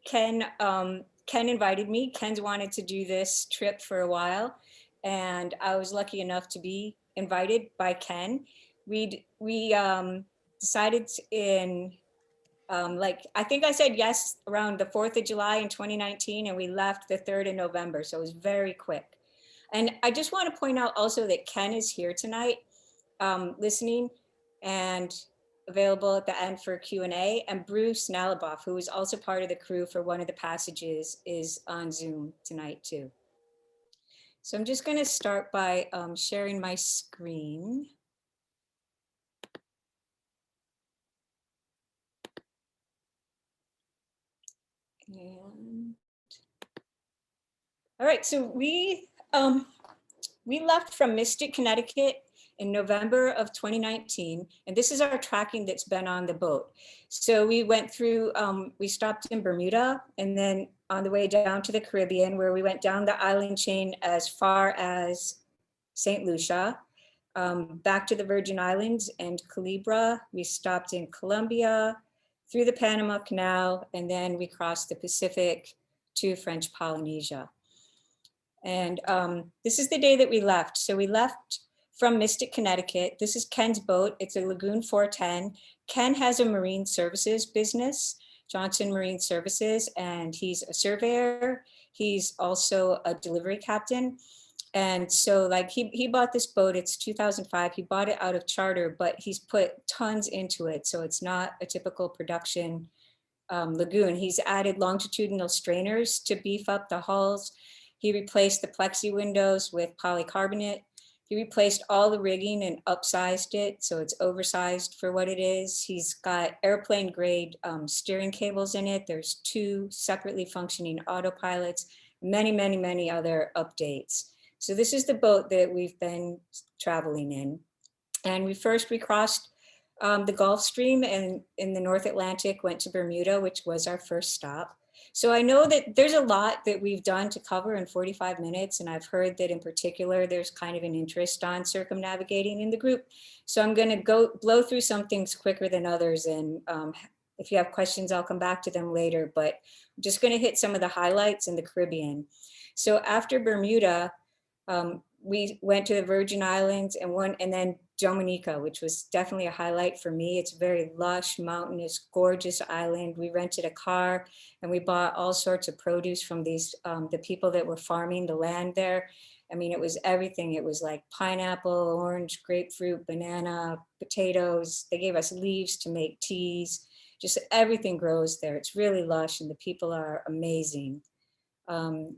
Ken invited me. Ken's wanted to do this trip for a while, and I was lucky enough to be invited by Ken. We decided in like I think I said yes around the 4th of July in 2019, and we left the 3rd of November, so it was very quick. And I just want to point out also that Ken is here tonight, listening and available at the end for Q&A. And Bruce Nalaboff, who is also part of the crew for one of the passages, is on Zoom tonight too. So I'm just going to start by sharing my screen. And all right, so we left from Mystic, Connecticut in November of 2019, and this is our tracking that's been on the boat. So we went through, we stopped in Bermuda, and then on the way down to the Caribbean, where we went down the island chain as far as St. Lucia, back to the Virgin Islands and Culebra. We stopped in Colombia, through the Panama Canal, and then we crossed the Pacific to French Polynesia. And this is the day that we left. So we left from Mystic, Connecticut. This is Ken's boat. It's a Lagoon 410. Ken has a marine services business, Johnson Marine Services, and he's a surveyor. He's also a delivery captain. And so like he bought this boat, it's 2005. He bought it out of charter, but he's put tons into it. So it's not a typical production lagoon. He's added longitudinal strainers to beef up the hulls. He replaced the plexi windows with polycarbonate. He replaced all the rigging and upsized it, so it's oversized for what it is. He's got airplane grade steering cables in it. There's 2 separately functioning autopilots, many, many, many other updates. So this is the boat that we've been traveling in. And we crossed the Gulf Stream and in the North Atlantic went to Bermuda, which was our first stop. So I know that there's a lot that we've done to cover in 45 minutes. And I've heard that in particular, there's kind of an interest on circumnavigating in the group. So I'm gonna blow through some things quicker than others. And if you have questions, I'll come back to them later, but I'm just gonna hit some of the highlights in the Caribbean. So after Bermuda, we went to the Virgin Islands and then Dominica, which was definitely a highlight for me. It's a very lush, mountainous, gorgeous island. We rented a car and we bought all sorts of produce from these, the people that were farming the land there. I mean, it was everything. It was like pineapple, orange, grapefruit, banana, potatoes. They gave us leaves to make teas. Just everything grows there. It's really lush and the people are amazing.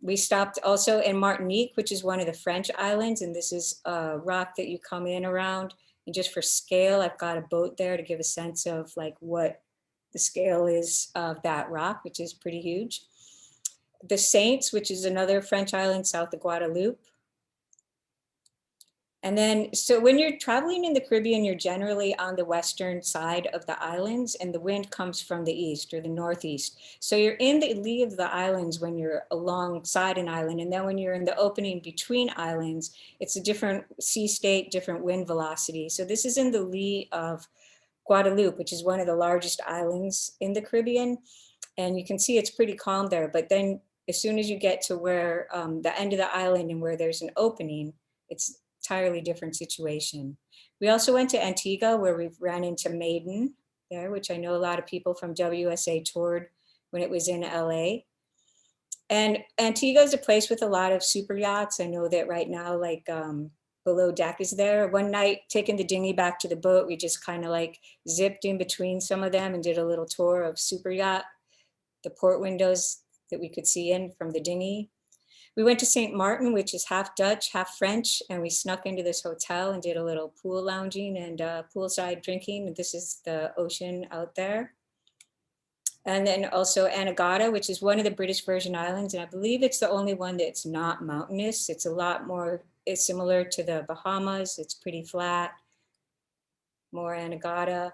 We stopped also in Martinique, which is one of the French islands, and this is a rock that you come in around. And just for scale, I've got a boat there to give a sense of like what the scale is of that rock, which is pretty huge. The Saints, which is another French island south of Guadeloupe. And then, so when you're traveling in the Caribbean, you're generally on the western side of the islands and the wind comes from the east or the northeast. So you're in the lee of the islands when you're alongside an island. And then when you're in the opening between islands, it's a different sea state, different wind velocity. So this is in the lee of Guadeloupe, which is one of the largest islands in the Caribbean. And you can see it's pretty calm there. But then as soon as you get to where the end of the island and where there's an opening, it's entirely different situation. We also went to Antigua where we ran into Maiden there, which I know a lot of people from WSA toured when it was in LA. And Antigua is a place with a lot of super yachts. I know that right now, like Below Deck is there. One night, taking the dinghy back to the boat, we just kind of like zipped in between some of them and did a little tour of super yacht, the port windows that we could see in from the dinghy. We went to St. Martin, which is half Dutch, half French, and we snuck into this hotel and did a little pool lounging and poolside drinking. And this is the ocean out there. And then also Anegada, which is one of the British Virgin Islands. And I believe it's the only one that's not mountainous. It's a lot more, it's similar to the Bahamas. It's pretty flat, more Anegada.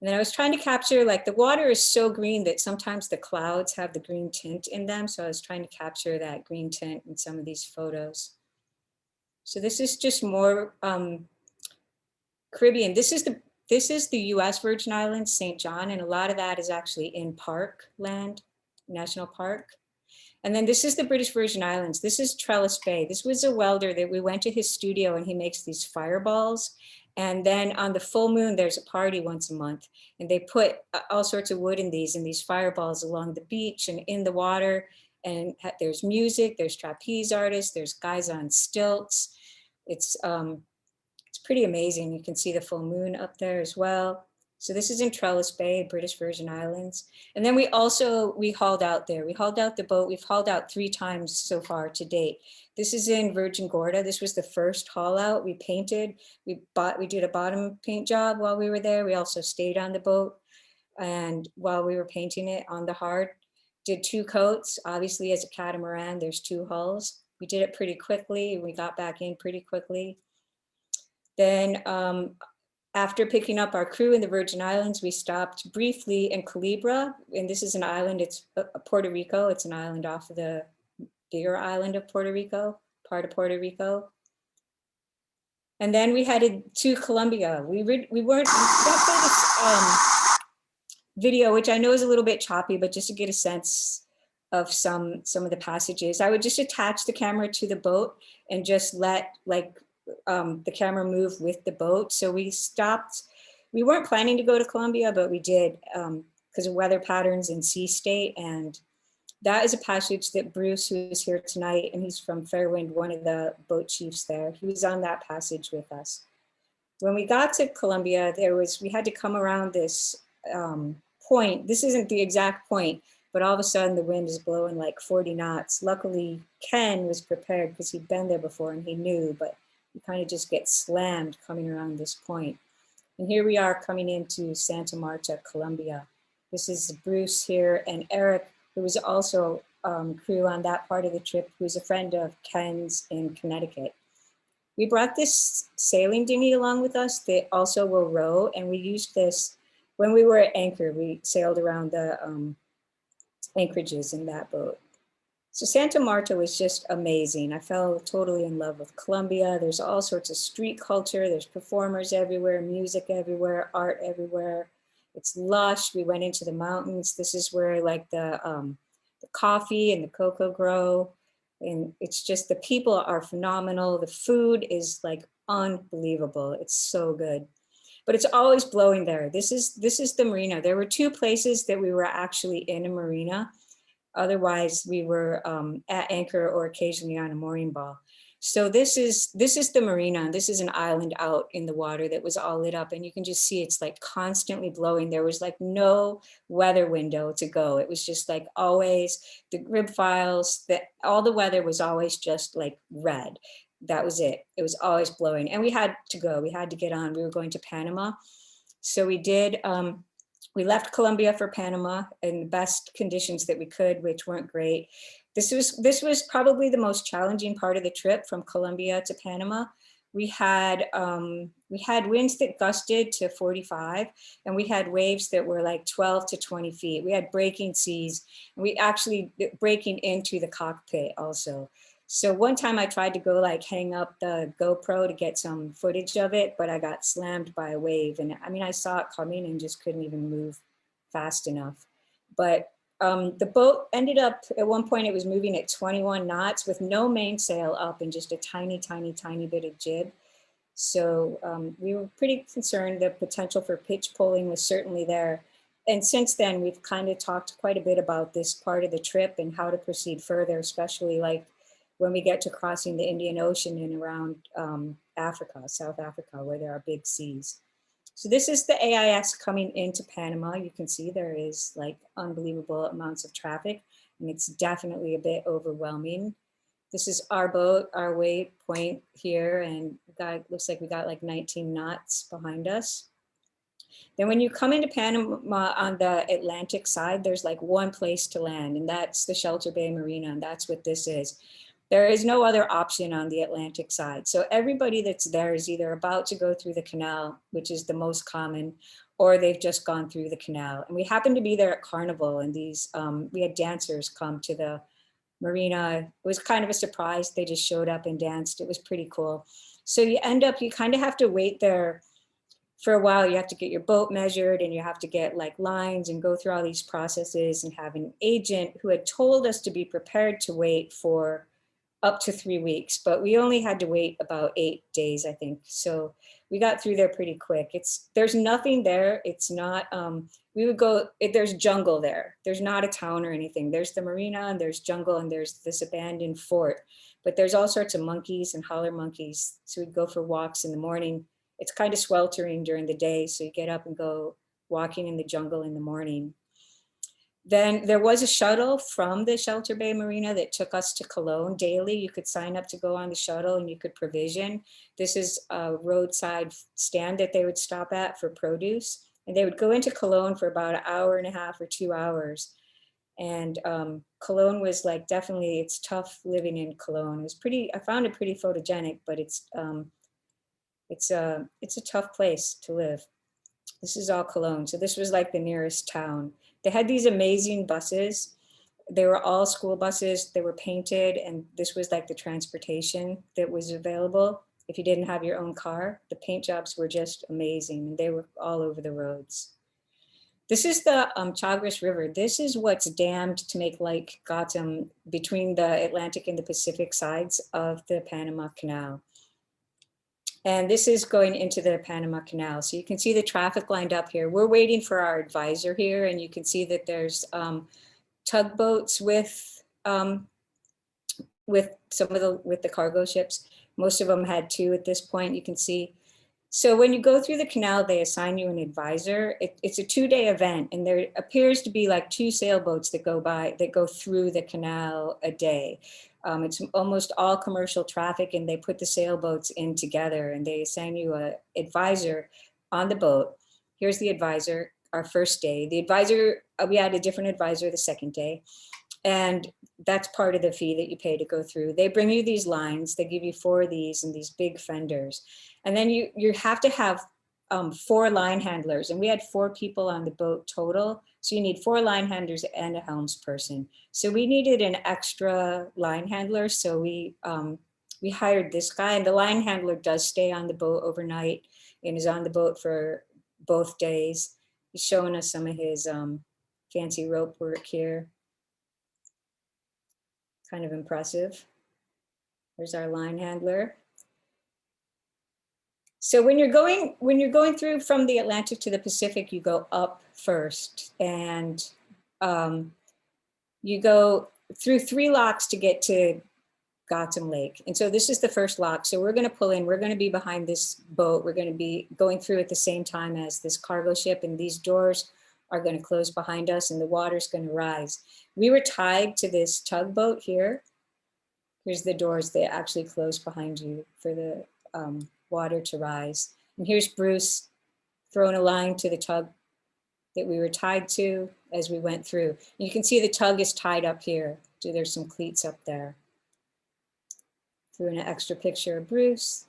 And then I was trying to capture, like the water is so green that sometimes the clouds have the green tint in them. So I was trying to capture that green tint in some of these photos. So this is just more Caribbean. This is the US Virgin Islands, St. John, and a lot of that is actually in park land. National Park. And then this is the British Virgin Islands. This is Trellis Bay. This was a welder that we went to his studio and he makes these fireballs. And then on the full moon, there's a party once a month. And they put all sorts of wood in these fireballs along the beach and in the water. And there's music, there's trapeze artists, there's guys on stilts. It's pretty amazing. You can see the full moon up there as well. So this is in Trellis Bay, British Virgin Islands. And then we hauled out there. We hauled out the boat. We've hauled out 3 times so far to date. This is in Virgin Gorda. This was the first haul out. We painted, we did a bottom paint job while we were there. We also stayed on the boat. And while we were painting it on the hard, did 2 coats. Obviously as a catamaran, there's 2 hulls. We did it pretty quickly. We got back in pretty quickly. Then after picking up our crew in the Virgin Islands, we stopped briefly in Culebra. And this is an island, it's Puerto Rico. It's an island off of the bigger island of Puerto Rico, part of Puerto Rico. And then we headed to Colombia. We weren't gonna play this video, which I know is a little bit choppy, but just to get a sense of some of the passages, I would just attach the camera to the boat and just let the camera move with the boat. So we stopped, we weren't planning to go to Colombia, but we did because of weather patterns and sea state. And that is a passage that Bruce, who is here tonight, and he's from Fairwind, one of the boat chiefs there, he was on that passage with us. When we got to Colombia, we had to come around this point. This isn't the exact point, but all of a sudden the wind is blowing like 40 knots. Luckily, Ken was prepared because he'd been there before and he knew, but you kind of just get slammed coming around this point. And here we are coming into Santa Marta, Colombia. This is Bruce here and Eric, who was also crew on that part of the trip, who's a friend of Ken's in Connecticut. We brought this sailing dinghy along with us that also will row, and we used this when we were at anchor. We sailed around the anchorages in that boat. So Santa Marta was just amazing. I fell totally in love with Colombia. There's all sorts of street culture. There's performers everywhere, music everywhere, art everywhere. It's lush. We went into the mountains. This is where like the coffee and the cocoa grow. And it's just, the people are phenomenal. The food is like unbelievable. It's so good. But it's always blowing there. This is the marina. There were 2 places that we were actually in a marina. Otherwise, we were at anchor or occasionally on a mooring ball. So this is the marina. This is an island out in the water that was all lit up, and you can just see it's like constantly blowing. There was like no weather window to go. It was just like always the grid files, that all the weather was always just like red. That was it. It was always blowing, and we had to go. We had to get on. We were going to Panama, so we did. We left Colombia for Panama in the best conditions that we could, which weren't great. This was probably the most challenging part of the trip, from Colombia to Panama. We had winds that gusted to 45, and we had waves that were like 12 to 20 feet. We had breaking seas, and we actually breaking into the cockpit also. So one time I tried to go like hang up the GoPro to get some footage of it, but I got slammed by a wave. And I mean, I saw it coming and just couldn't even move fast enough. But the boat ended up, at one point it was moving at 21 knots with no mainsail up and just a tiny, tiny, tiny bit of jib. So we were pretty concerned. The potential for pitch pulling was certainly there. And since then, we've kind of talked quite a bit about this part of the trip and how to proceed further, especially like when we get to crossing the Indian Ocean and around Africa, South Africa, where there are big seas. So this is the AIS coming into Panama. You can see there is like unbelievable amounts of traffic, and it's definitely a bit overwhelming. This is our boat, our waypoint here, and looks like we got like 19 knots behind us. Then when you come into Panama on the Atlantic side, there's like one place to land, and that's the Shelter Bay Marina, and that's what this is. There is no other option on the Atlantic side. So everybody that's there is either about to go through the canal, which is the most common, or they've just gone through the canal. And we happened to be there at Carnival, and we had dancers come to the marina. It was kind of a surprise. They just showed up and danced. It was pretty cool. So you kind of have to wait there for a while you have to get your boat measured and you have to get like lines and go through all these processes and have an agent who had told us to be prepared to wait for up to 3 weeks, but we only had to wait about 8 days, I think. So we got through there pretty quick. There's nothing there. It's not, we would go, there's jungle there. There's not a town or anything. There's the marina and there's jungle and there's this abandoned fort, but there's all sorts of monkeys and holler monkeys. So we'd go for walks in the morning. It's kind of sweltering during the day. So you get up and go walking in the jungle in the morning. Then there was a shuttle from the Shelter Bay Marina that took us to Cologne daily. You could sign up to go on the shuttle and you could provision. This is a roadside stand that they would stop at for produce. And they would go into Cologne for about an hour and a half or 2 hours. And Cologne was like, definitely, it's tough living in Cologne. It was pretty, I found it pretty photogenic, but it's a tough place to live. This is all Cologne. So this was like the nearest town. They had these amazing buses. They were all school buses. They were painted, and this was like the transportation that was available. If you didn't have your own car, the paint jobs were just amazing, and they were all over the roads. This is the Chagres River. This is what's dammed to make Lake Gatun between the Atlantic and the Pacific sides of the Panama Canal. And this is going into the Panama Canal. So you can see the traffic lined up here. We're waiting for our advisor here, and you can see that there's tugboats with some of the cargo ships. Most of them had 2 at this point, you can see. So when you go through the canal, they assign you an advisor. It's a 2-day event, and there appears to be like 2 sailboats that go through the canal a day. It's almost all commercial traffic, and they put the sailboats in together, and they assign you an advisor on the boat. Here's the advisor, our first day. The advisor, we had a different advisor the second day, and that's part of the fee that you pay to go through. They bring you these lines. They give you 4 of these and these big fenders. And then you have to have 4 line handlers, and we had 4 people on the boat total. So you need 4 line handlers and a helms person. So we needed an extra line handler. So we hired this guy, and the line handler does stay on the boat overnight and is on the boat for both days. He's showing us some of his fancy rope work here. Kind of impressive. There's our line handler. So when you're going through from the Atlantic to the Pacific, you go up first, and you go through 3 locks to get to Gatun Lake. And so this is the first lock. So we're going to pull in. We're going to be behind this boat. We're going to be going through at the same time as this cargo ship, and these doors are going to close behind us, and the water's going to rise. We were tied to this tugboat here. Here's the doors that actually close behind you for the water to rise. And here's Bruce throwing a line to the tug that we were tied to as we went through. You can see the tug is tied up here. So there's some cleats up there. Threw in an extra picture of Bruce.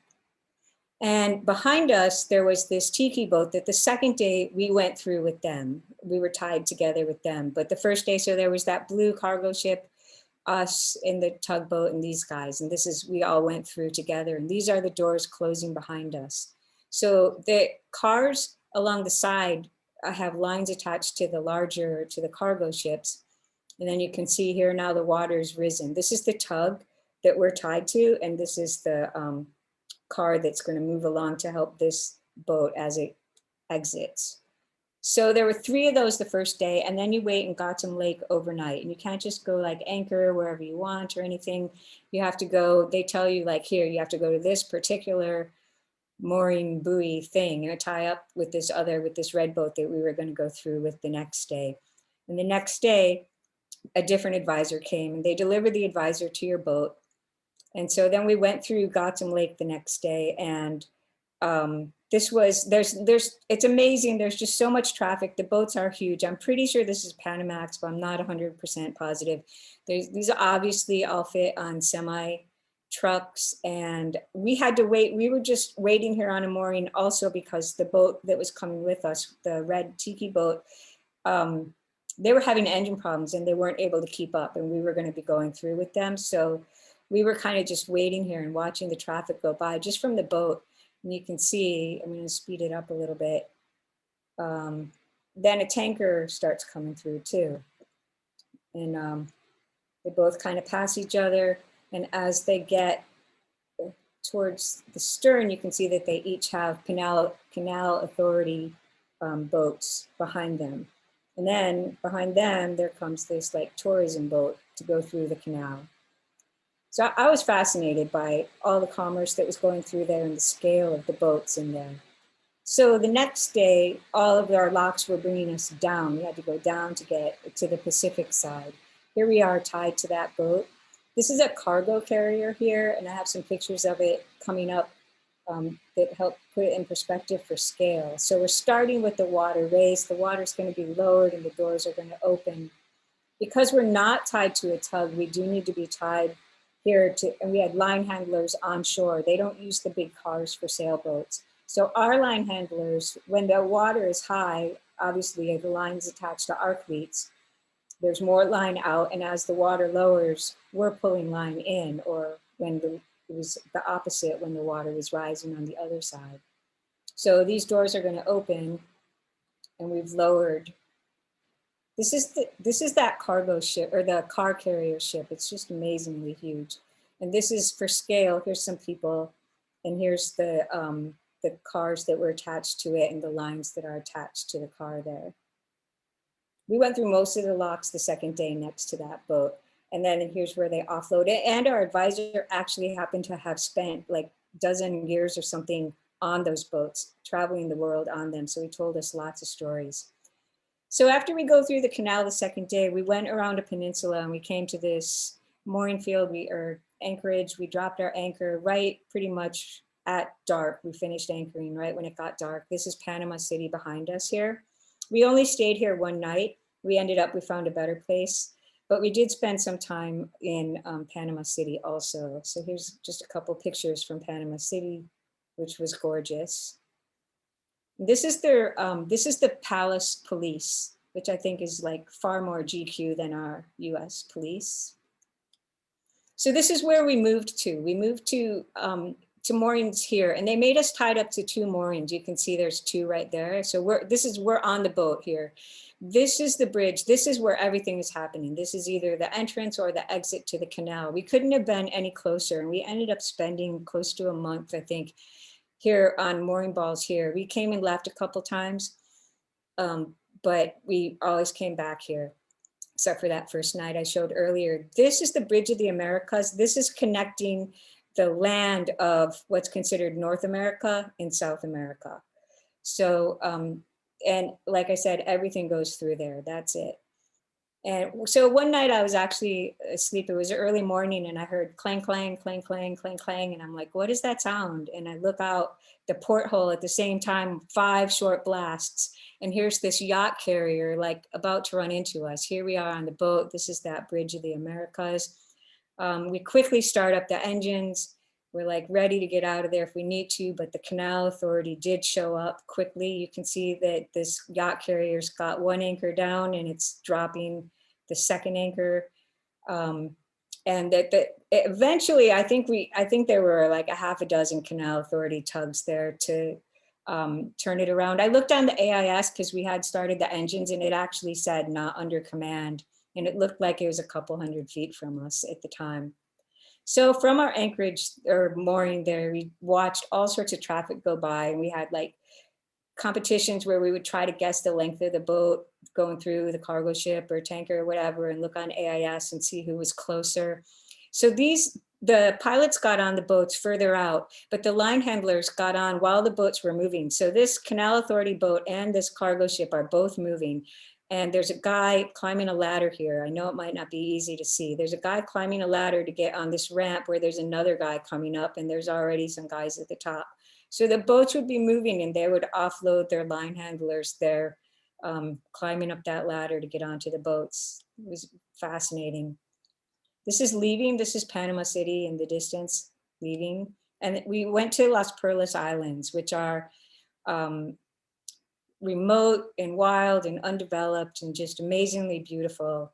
And behind us, there was this tiki boat that the second day we went through with them. We were tied together with them. But the first day, so there was that blue cargo ship, us in the tugboat, and these guys. And this is, we all went through together. And these are the doors closing behind us. So the cars along the side have lines attached to the cargo ships. And then you can see here now the water's risen. This is the tug that we're tied to. And this is the car that's going to move along to help this boat as it exits. So there were 3 of those the first day, and then you wait in Gatun Lake overnight. And you can't just go like anchor wherever you want or anything. You have to go, they tell you like here, you have to go to this particular mooring buoy thing and tie up with this red boat that we were going to go through with the next day. And the next day, a different advisor came, and they delivered the advisor to your boat. And so then we went through Gatun Lake the next day, and it's amazing. There's just so much traffic. The boats are huge. I'm pretty sure this is Panamax, but I'm not 100% positive. These obviously all fit on semi trucks, and we had to wait. We were just waiting here on a mooring also because the boat that was coming with us, the red tiki boat, they were having engine problems and they weren't able to keep up, and we were going to be going through with them. So we were kind of just waiting here and watching the traffic go by just from the boat. And you can see, I'm going to speed it up a little bit. Then a tanker starts coming through too. And they both kind of pass each other. And as they get towards the stern, you can see that they each have Canal Authority boats behind them. And then behind them, there comes this like tourism boat to go through the canal. So I was fascinated by all the commerce that was going through there and the scale of the boats in there. So the next day, all of our locks were bringing us down. We had to go down to get to the Pacific side. Here we are tied to that boat. This is a cargo carrier here, and I have some pictures of it coming up that help put it in perspective for scale. So we're starting with the water raised. The water's going to be lowered and the doors are going to open. Because we're not tied to a tug, we do need to be tied here to, and we had line handlers on shore. They don't use the big cars for sailboats. So our line handlers, when the water is high, obviously the line's attached to our cleats, there's more line out, and as the water lowers, we're pulling line in, or when it was the opposite when the water was rising on the other side. So these doors are going to open, and we've lowered. This is that cargo ship, or the car carrier ship. It's just amazingly huge. And this is for scale. Here's some people, and here's the cars that were attached to it and the lines that are attached to the car there. We went through most of the locks the second day next to that boat. And then here's where they offload it. And our advisor actually happened to have spent like a dozen years or something on those boats, traveling the world on them. So he told us lots of stories. So after we go through the canal the second day, we went around a peninsula and we came to this mooring field, or anchorage. We dropped our anchor right pretty much at dark. We finished anchoring right when it got dark. This is Panama City behind us here. We only stayed here one night. We found a better place, but we did spend some time in Panama City also. So here's just a couple pictures from Panama City, which was gorgeous. This is the Palace Police, which I think is like far more GQ than our US police. So this is where we moved to. We moved to moorings here, and they made us tied up to 2 moorings. You can see there's 2 right there. So we're on the boat here. This is the bridge. This is where everything is happening. This is either the entrance or the exit to the canal. We couldn't have been any closer, and we ended up spending close to a month, I think, here on mooring balls here. We came and left a couple times, but we always came back here, except for that first night I showed earlier. This is the Bridge of the Americas. This is connecting the land of what's considered North America and South America. So, and like I said, everything goes through there. That's it. And so one night I was actually asleep. It was early morning and I heard clang, clang, clang, clang, clang, clang. And I'm like, what is that sound? And I look out the porthole at the same time, 5 short blasts. And here's this yacht carrier like about to run into us. Here we are on the boat. This is that Bridge of the Americas. We quickly start up the engines. We're like ready to get out of there if we need to, but the Canal Authority did show up quickly. You can see that this yacht carrier's got 1 anchor down and it's dropping the second anchor. And that eventually, I think there were like a half a dozen Canal Authority tugs there to turn it around. I looked on the AIS because we had started the engines and it actually said not under command. And it looked like it was a couple hundred feet from us at the time. So from our anchorage or mooring there, we watched all sorts of traffic go by, and we had like competitions where we would try to guess the length of the boat going through the cargo ship or tanker or whatever, and look on AIS and see who was closer. So the pilots got on the boats further out, but the line handlers got on while the boats were moving. So this Canal Authority boat and this cargo ship are both moving. And there's a guy climbing a ladder here. I know it might not be easy to see. There's a guy climbing a ladder to get on this ramp where there's another guy coming up, and there's already some guys at the top. So the boats would be moving and they would offload their line handlers there, climbing up that ladder to get onto the boats. It was fascinating. This is leaving. This is Panama City in the distance, leaving. And we went to Las Perlas Islands, which are remote and wild and undeveloped and just amazingly beautiful.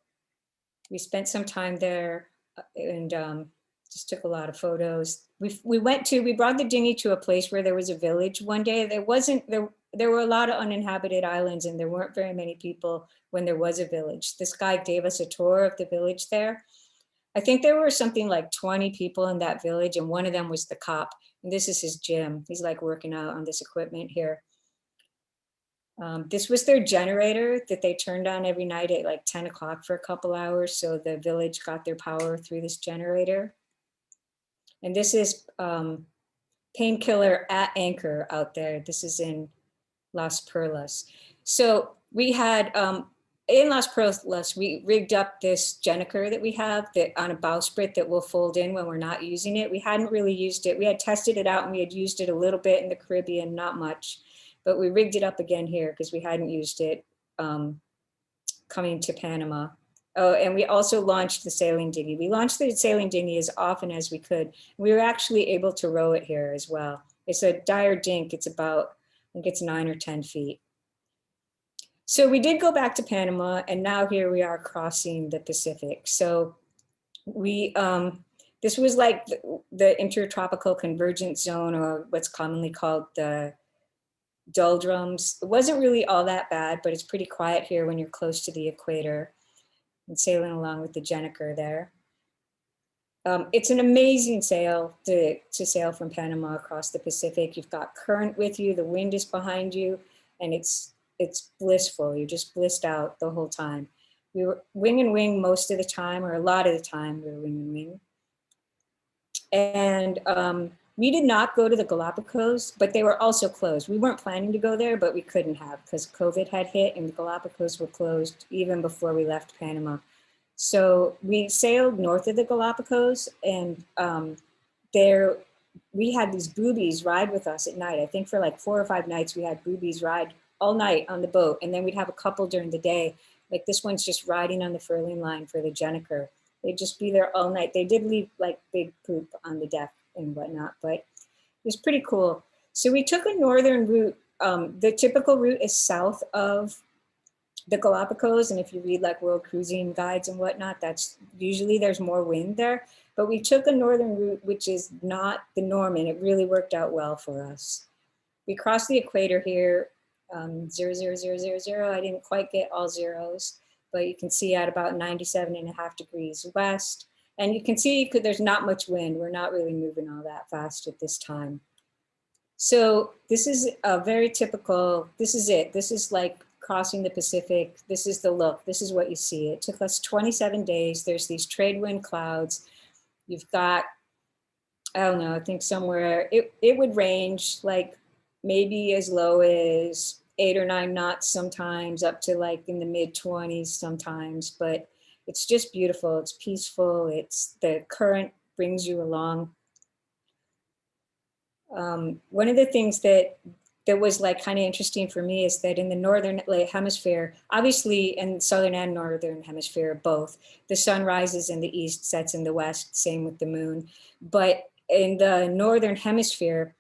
We spent some time there, and Just took a lot of photos. We brought the dinghy to a place where there was a village one day. There were a lot of uninhabited islands and there weren't very many people when there was a village. This guy gave us a tour of the village there. I think there were something like 20 people in that village and one of them was the cop. And this is his gym. He's like working out on this equipment here. This was their generator that they turned on every night at like 10 o'clock for a couple hours. So the village got their power through this generator. And this is Painkiller at Anchor out there. This is in Las Perlas. So we had, in Las Perlas, we rigged up this Gennaker that we have that on a bowsprit that will fold in when we're not using it. We hadn't really used it. We had tested it out and we had used it a little bit in the Caribbean, not much, but we rigged it up again here because we hadn't used it coming to Panama. Oh, and we also launched the sailing dinghy. We launched the sailing dinghy as often as we could. We were actually able to row it here as well. It's a Dire Dink. It's about, I think it's 9 or 10 feet. So we did go back to Panama and now here we are crossing the Pacific. So we, this was like the intertropical convergence zone, or what's commonly called the doldrums. It wasn't really all that bad, but it's pretty quiet here when you're close to the equator. And sailing along with the Gennaker there. It's an amazing sail to sail from Panama across the Pacific. You've got current with you, the wind is behind you, and it's blissful. You're just blissed out the whole time. We were wing and wing most of the time, or a lot of the time we were wing and wing. And we did not go to the Galapagos, but they were also closed. We weren't planning to go there, but we couldn't have because COVID had hit and the Galapagos were closed even before we left Panama. So we sailed north of the Galapagos and there we had these boobies ride with us at night. I think for like 4 or 5 nights, we had boobies ride all night on the boat. And then we'd have a couple during the day. Like this one's just riding on the furling line for the Gennaker. They'd just be there all night. They did leave like big poop on the deck and whatnot, but it was pretty cool. So we took a northern route. The typical route is south of the Galapagos. And if you read like world cruising guides and whatnot, that's usually there's more wind there. But we took a northern route, which is not the norm, and it really worked out well for us. We crossed the equator here, 00000. I didn't quite get all zeros, but you can see at about 97.5 degrees west. And you can see there's not much wind. We're not really moving all that fast at this time. So this is a very typical, this is it. This is like crossing the Pacific. This is the look. This is what you see. It took us 27 days. There's these trade wind clouds. You've got, I don't know, I think somewhere, it would range like maybe as low as 8 or 9 knots sometimes, up to like in the mid 20s sometimes, but it's just beautiful. It's peaceful. It's the current brings you along. One of the things that was like kind of interesting for me is that in the northern hemisphere, obviously in southern and northern hemisphere both, the sun rises in the east, sets in the west, same with the moon. But in the northern hemisphere,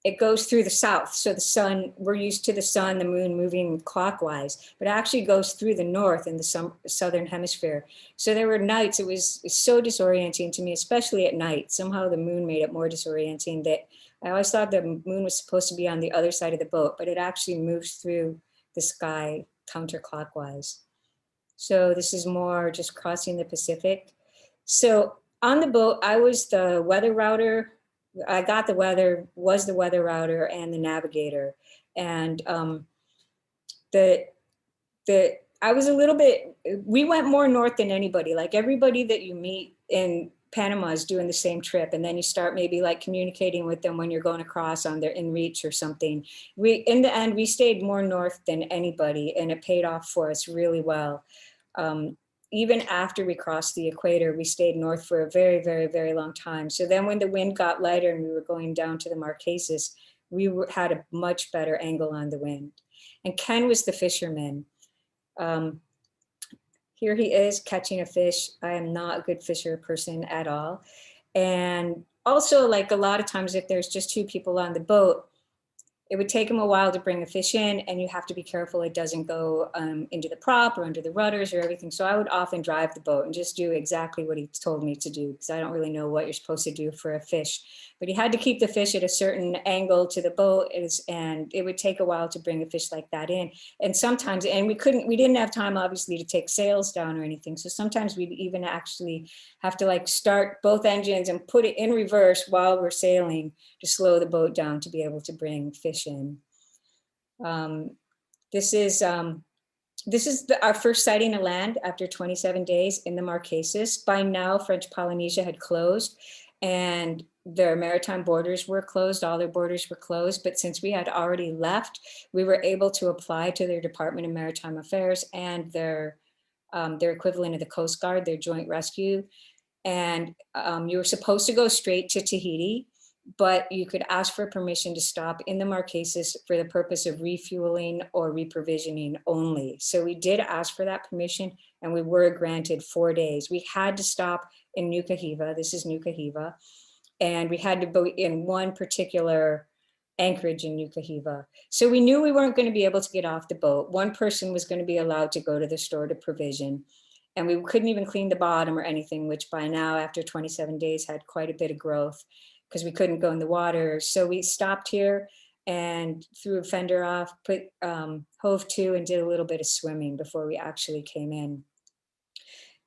it goes through the south. So the sun, we're used to the sun, the moon moving clockwise, but it actually goes through the north in the southern hemisphere. So there were nights, it was so disorienting to me, especially at night. Somehow the moon made it more disorienting that I always thought the moon was supposed to be on the other side of the boat, but it actually moves through the sky counterclockwise. So this is more just crossing the Pacific. So on the boat, I was the weather router. I got the weather, was the weather router and the navigator. And I was a little bit, we went more north than anybody. Like everybody that you meet in Panama is doing the same trip. And then you start maybe like communicating with them when you're going across on their in reach or something. In the end, we stayed more north than anybody and it paid off for us really well. Even after we crossed the equator, we stayed north for a very, very, very long time. So then when the wind got lighter and we were going down to the Marquesas, had a much better angle on the wind. And Ken was the fisherman. Here he is catching a fish. I am not a good fisher person at all. And also like a lot of times if there's just 2 people on the boat, it would take him a while to bring a fish in, and you have to be careful it doesn't go into the prop or under the rudders or everything. So I would often drive the boat and just do exactly what he told me to do, because I don't really know what you're supposed to do for a fish. But he had to keep the fish at a certain angle to the boat, and it would take a while to bring a fish like that in. And sometimes, and we didn't have time obviously to take sails down or anything. So sometimes we'd even actually have to like start both engines and put it in reverse while we're sailing to slow the boat down to be able to bring fish in. This is our first sighting of land after 27 days in the Marquesas. By now, French Polynesia had closed and their maritime borders were closed, all their borders were closed. But since we had already left, we were able to apply to their Department of Maritime Affairs and their equivalent of the Coast Guard, their joint rescue. And you were supposed to go straight to Tahiti, but you could ask for permission to stop in the Marquesas for the purpose of refueling or reprovisioning only. So we did ask for that permission, and we were granted 4 days. We had to stop in Nuka Hiva. This is Nuka Hiva. And we had to be in one particular anchorage in Nuka Hiva. So we knew we weren't going to be able to get off the boat. One person was going to be allowed to go to the store to provision. And we couldn't even clean the bottom or anything, which by now, after 27 days, had quite a bit of growth because we couldn't go in the water. So we stopped here and threw a fender off, put hove to, and did a little bit of swimming before we actually came in.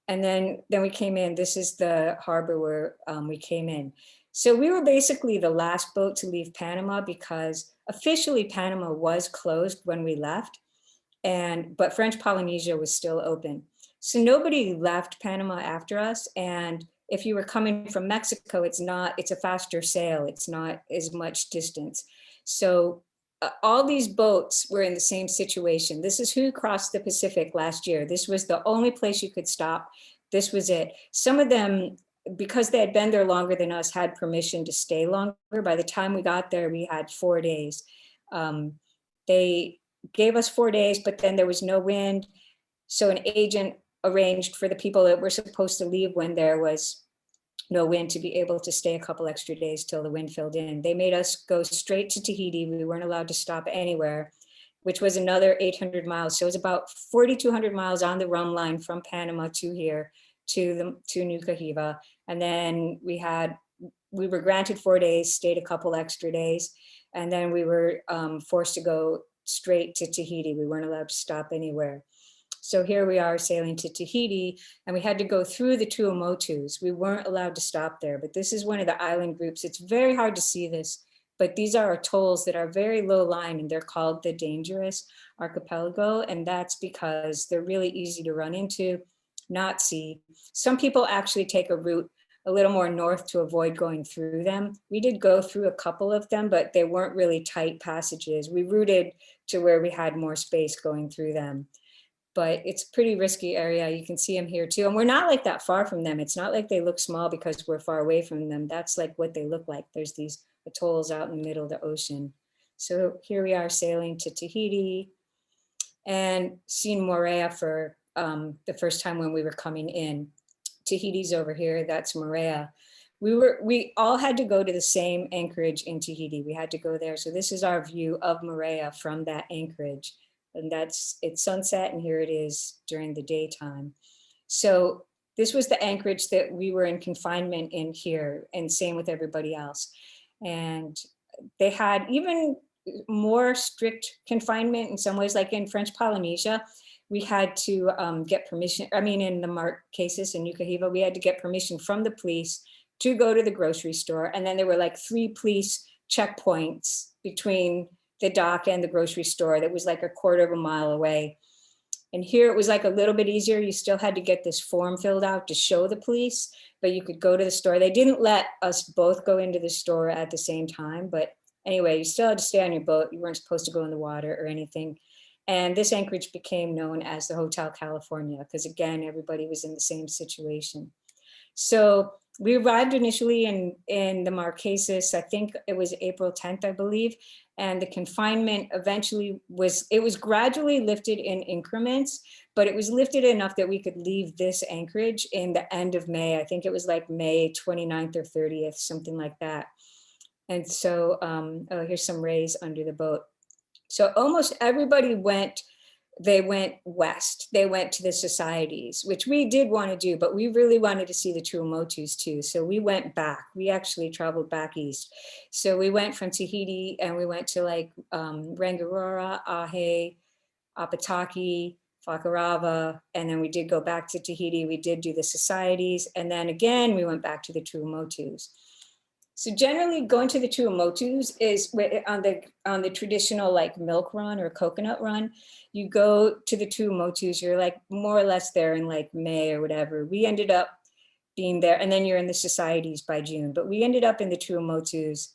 And then we came in. This is the harbor where we came in. So we were basically the last boat to leave Panama because officially Panama was closed when we left, but French Polynesia was still open. So nobody left Panama after us. And if you were coming from Mexico, it's a faster sail. It's not as much distance. So all these boats were in the same situation. This is who crossed the Pacific last year. This was the only place you could stop. This was it. Some of them, because they had been there longer than us, had permission to stay longer. By the time we got there, we had 4 days. They gave us 4 days, but then there was no wind. So an agent arranged for the people that were supposed to leave when there was no wind to be able to stay a couple extra days till the wind filled in. They made us go straight to Tahiti. We weren't allowed to stop anywhere, which was another 800 miles. So it was about 4,200 miles on the rum line from Panama to here, to Nuka Hiva. And then we were granted 4 days, stayed a couple extra days, and then we were forced to go straight to Tahiti. We weren't allowed to stop anywhere. So here we are sailing to Tahiti, and we had to go through the Tuamotus. We weren't allowed to stop there, but this is one of the island groups. It's very hard to see this, but these are atolls that are very low lying, and they're called the Dangerous Archipelago. And that's because they're really easy to run into, not see. Some people actually take a route a little more north to avoid going through them. We did go through a couple of them, but they weren't really tight passages. We routed to where we had more space going through them. But it's a pretty risky area. You can see them here too. And we're not like that far from them. It's not like they look small because we're far away from them. That's like what they look like. There's these atolls out in the middle of the ocean. So here we are sailing to Tahiti and seeing Moorea for the first time when we were coming in. Tahiti's over here, that's Moorea. We all had to go to the same anchorage in Tahiti. We had to go there. So this is our view of Moorea from that anchorage. And it's sunset, and here it is during the daytime. So this was the anchorage that we were in confinement in here, and same with everybody else. And they had even more strict confinement in some ways, like in French Polynesia, we had to get permission. I mean, in the Marquesas and Nuka Hiva, we had to get permission from the police to go to the grocery store. And then there were like 3 police checkpoints between the dock and the grocery store that was like a quarter of a mile away. And here it was like a little bit easier. You still had to get this form filled out to show the police, but you could go to the store. They didn't let us both go into the store at the same time, but anyway, you still had to stay on your boat. You weren't supposed to go in the water or anything. And this anchorage became known as the Hotel California because, again, everybody was in the same situation. So we arrived initially in the Marquesas. I think it was April 10th, I believe. And the confinement eventually was gradually lifted in increments, but it was lifted enough that we could leave this anchorage in the end of May. I think it was like May 29th or 30th, something like that. And so, oh, here's some rays under the boat. So almost everybody went, they went west. They went to the societies, which we did want to do, but we really wanted to see the Tuamotus too. So we went back. We actually traveled back east. So we went from Tahiti and we went to like Rangiroa, Ahe, Apataki, Fakarava, and then we did go back to Tahiti. We did do the societies, and then again we went back to the Tuamotus. So generally, going to the Tuamotus is on the traditional like milk run or coconut run. You go to the Tuamotus, you're like more or less there in like May or whatever. We ended up being there, and then you're in the societies by June. But we ended up in the Tuamotus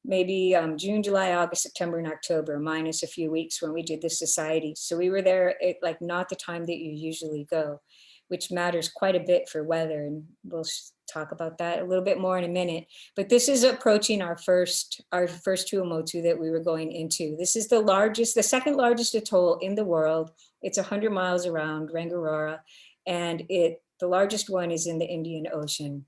maybe June, July, August, September, and October, minus a few weeks when we did the society. So we were there at like not the time that you usually go, which matters quite a bit for weather. And we'll talk about that a little bit more in a minute. But this is approaching our first Tuamotu that we were going into. This is the second largest atoll in the world. It's 100 miles around Rangiroa, and the largest one is in the Indian Ocean.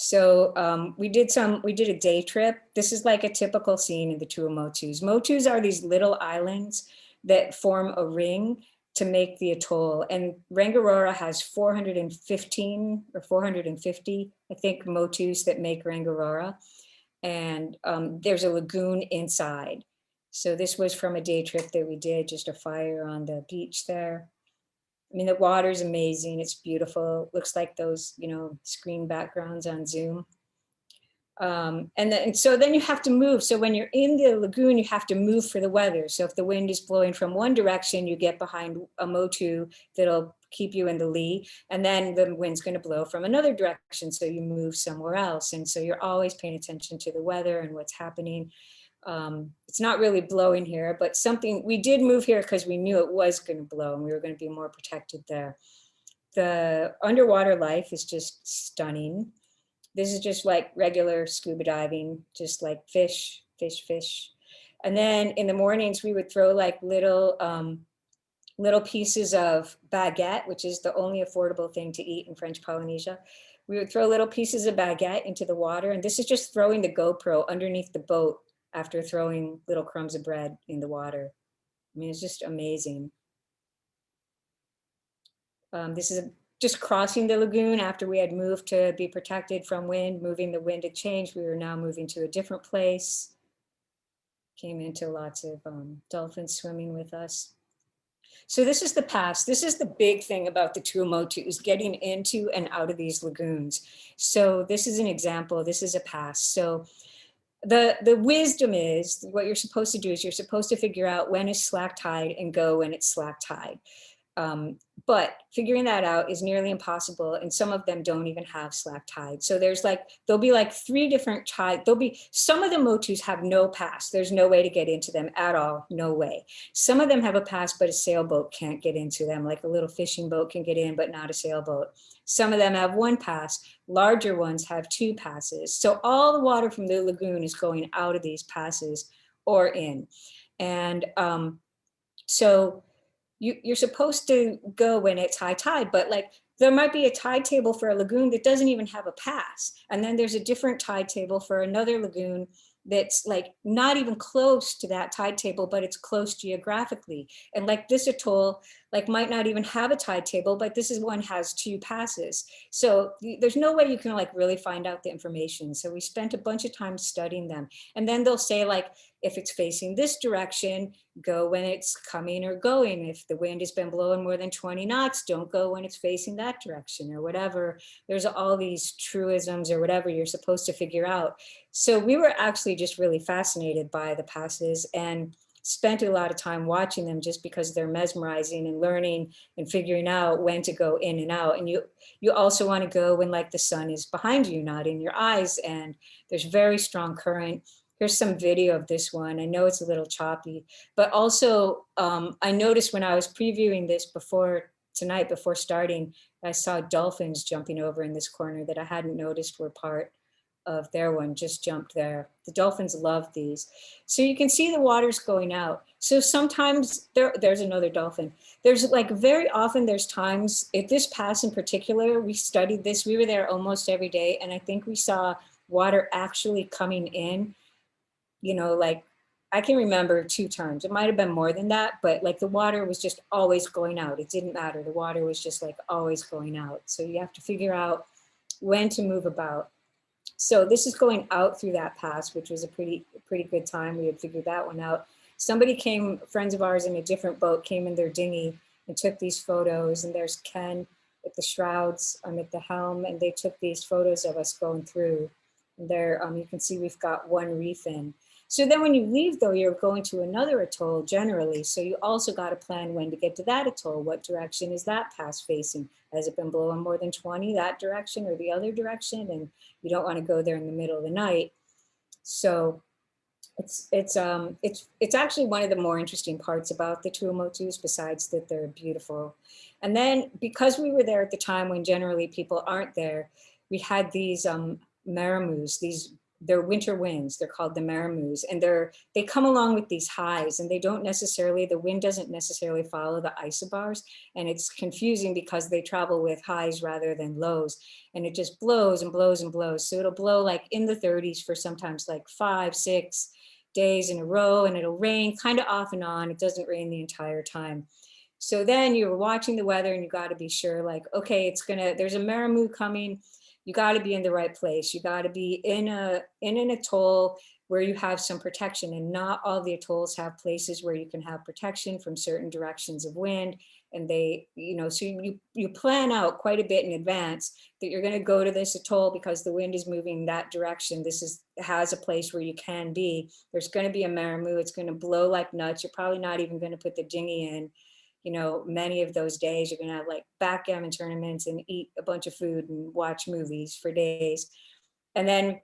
So we did a day trip. This is like a typical scene in the Tuamotus. Motus are these little islands that form a ring to make the atoll. And Rangiroa has 415 or 450, I think, motus that make Rangiroa. And there's a lagoon inside. So this was from a day trip that we did, just a fire on the beach there. I mean, the water's amazing. It's beautiful. It looks like those, screen backgrounds on Zoom. And so then you have to move. So when you're in the lagoon, you have to move for the weather. So if the wind is blowing from one direction, you get behind a motu that'll keep you in the lee. And then the wind's going to blow from another direction. So you move somewhere else. And so you're always paying attention to the weather and what's happening. It's not really blowing here, but we did move here because we knew it was going to blow and we were going to be more protected there. The underwater life is just stunning. This is just like regular scuba diving, just like fish. And then in the mornings, we would throw like little pieces of baguette, which is the only affordable thing to eat in French Polynesia. We would throw little pieces of baguette into the water. And this is just throwing the GoPro underneath the boat after throwing little crumbs of bread in the water. I mean, it's just amazing. This is just crossing the lagoon after we had moved to be protected from wind. Moving the wind had changed. We were now moving to a different place. Came into lots of dolphins swimming with us. So this is the pass. This is the big thing about the Tuamotu, is getting into and out of these lagoons. So this is an example. This is a pass. So the wisdom is, what you're supposed to do is you're supposed to figure out when is slack tide and go when it's slack tide. But figuring that out is nearly impossible, and some of them don't even have slack tide. So there'll be like 3 different tide. Some of the motus have no pass. There's no way to get into them at all, no way. Some of them have a pass, but a sailboat can't get into them. Like a little fishing boat can get in, but not a sailboat. Some of them have 1 pass. Larger ones have 2 passes. So all the water from the lagoon is going out of these passes or in. And so you're supposed to go when it's high tide, but like there might be a tide table for a lagoon that doesn't even have a pass. And then there's a different tide table for another lagoon that's like not even close to that tide table, but it's close geographically. And like this atoll, like might not even have a tide table, but this one has 2 passes. So there's no way you can like really find out the information. So we spent a bunch of time studying them. And then they'll say like, if it's facing this direction, go when it's coming or going. If the wind has been blowing more than 20 knots, don't go when it's facing that direction or whatever. There's all these truisms or whatever you're supposed to figure out. So we were actually just really fascinated by the passes and spent a lot of time watching them just because they're mesmerizing and learning and figuring out when to go in and out. And you also want to go when like the sun is behind you, not in your eyes. And there's very strong current. Here's some video of this one. I know it's a little choppy, but also I noticed when I was previewing this before starting, I saw dolphins jumping over in this corner that I hadn't noticed were part of their one, just jumped there. The dolphins love these. So you can see the water's going out. So sometimes there's another dolphin. There's like very often there's times, at this pass in particular, we studied this, we were there almost every day. And I think we saw water actually coming in, you know, like I can remember 2 terms. It might have been more than that, but like the water was just always going out. It didn't matter. The water was just like always going out. So you have to figure out when to move about. So this is going out through that pass, which was a pretty good time. We had figured that one out. Somebody came, friends of ours in a different boat came in their dinghy and took these photos. And there's Ken with the shrouds at the helm, and they took these photos of us going through. And there, you can see we've got one reef in. So then when you leave though, you're going to another atoll generally. So you also got to plan when to get to that atoll. What direction is that pass facing? Has it been blowing more than 20 that direction or the other direction? And you don't want to go there in the middle of the night. So it's actually one of the more interesting parts about the Tuamotus, besides that they're beautiful. And then because we were there at the time when generally people aren't there, we had these maramus, they're winter winds. They're called the maramus, and they come along with these highs, and they don't necessarily, the wind doesn't necessarily follow the isobars, and it's confusing because they travel with highs rather than lows, and it just blows and blows and blows. So it'll blow like in the 30s for sometimes like 5, 6 days in a row, and it'll rain kind of off and on. It doesn't rain the entire time. So then you're watching the weather and you got to be sure like, okay, there's a maramu coming. You got to be in the right place. You got to be in an atoll where you have some protection, and not all the atolls have places where you can have protection from certain directions of wind. And they, so you plan out quite a bit in advance that you're going to go to this atoll because the wind is moving that direction. Has a place where you can be. There's going to be a maramu. It's going to blow like nuts. You're probably not even going to put the dinghy in. Many of those days you're going to have like backgammon tournaments and eat a bunch of food and watch movies for days. And then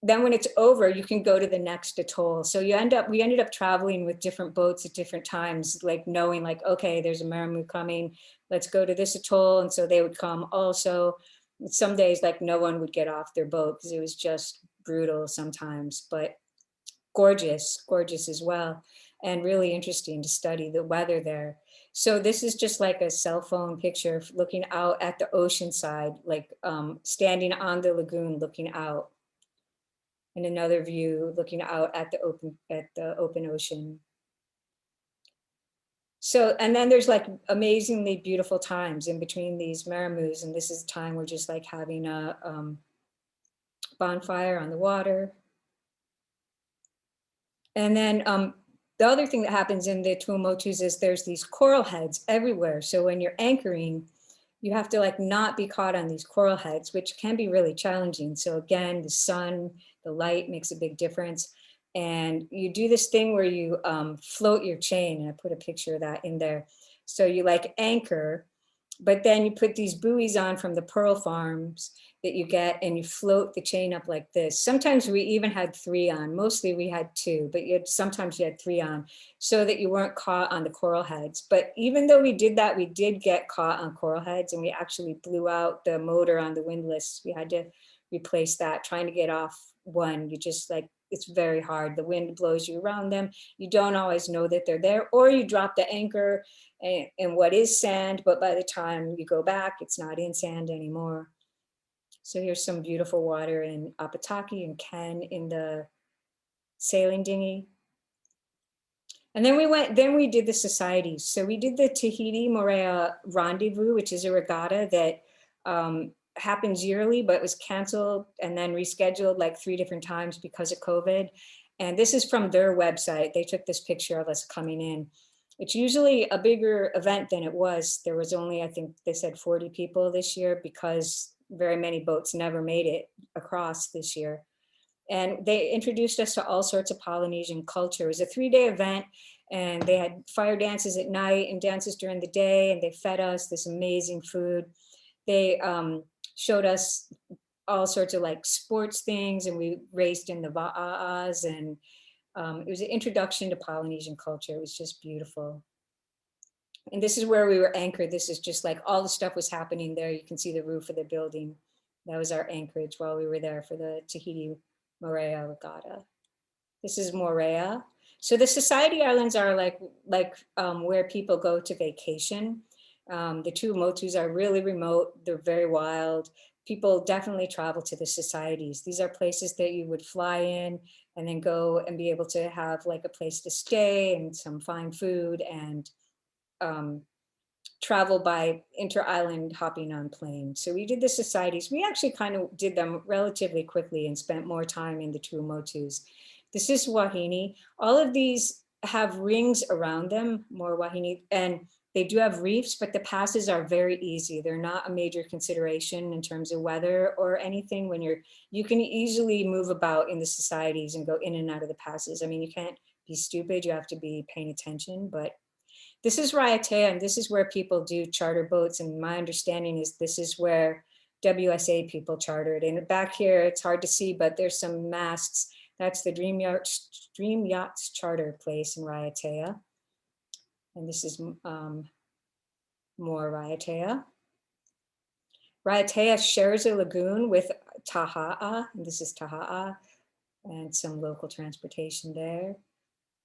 when it's over, you can go to the next atoll. So we ended up traveling with different boats at different times, like knowing like, okay, there's a maramu coming, let's go to this atoll. And so they would come also. Some days like no one would get off their boat because it was just brutal sometimes, but gorgeous as well. And really interesting to study the weather there. So this is just like a cell phone picture looking out at the ocean side, like standing on the lagoon looking out. And another view looking out at the open ocean. So, and then there's like amazingly beautiful times in between these maramus. And this is time we're just like having a bonfire on the water. And then the other thing that happens in the Tuamotus is there's these coral heads everywhere. So when you're anchoring, you have to like not be caught on these coral heads, which can be really challenging. So again, the sun, the light makes a big difference. And you do this thing where you float your chain, and I put a picture of that in there. So you like anchor, but then you put these buoys on from the pearl farms that you get, and you float the chain up like this. Sometimes we even had 3 on, mostly we had 2, but sometimes you had 3 on so that you weren't caught on the coral heads. But even though we did that, we did get caught on coral heads, and we actually blew out the motor on the windlass. We had to replace that, trying to get off one. You just like, it's very hard. The wind blows you around them. You don't always know that they're there, or you drop the anchor in what is sand, but by the time you go back, it's not in sand anymore. So here's some beautiful water in Apataki and Ken in the sailing dinghy. And then we did the societies. So we did the Tahiti Moorea Rendezvous, which is a regatta that happens yearly, but was canceled and then rescheduled like 3 different times because of COVID. And this is from their website. They took this picture of us coming in. It's usually a bigger event than it was. There was only, I think they said 40 people this year because very many boats never made it across this year. And they introduced us to all sorts of Polynesian culture. It was a 3-day event, and they had fire dances at night and dances during the day, and they fed us this amazing food. They showed us all sorts of like sports things, and we raced in the va'a'as, and it was an introduction to Polynesian culture. It was just beautiful. And this is where we were anchored. This is just like all the stuff was happening there. You can see the roof of the building. That was our anchorage while we were there for the Tahiti Moorea Regatta. This is Moorea. So the Society Islands are like where people go to vacation. The Tuamotus are really remote. They're very wild. people definitely travel to the societies. These are places that you would fly in and then go and be able to have like a place to stay and some fine food and travel by inter-island hopping on planes. So we did the societies. We actually kind of did them relatively quickly and spent more time in the Tuamotus. This is Wahine. All of these have rings around them, more Wahine, and they do have reefs, but the passes are very easy. They're not a major consideration in terms of weather or anything. When you can easily move about in the societies and go in and out of the passes. I mean, you can't be stupid, you have to be paying attention, but this is Raiatea, and this is where people do charter boats. And my understanding is this is where WSA people chartered. And back here, it's hard to see, but there's some masts. That's the Dream Yachts charter place in Raiatea. And this is more Raiatea. Raiatea shares a lagoon with Taha'a, and this is Taha'a, and some local transportation there.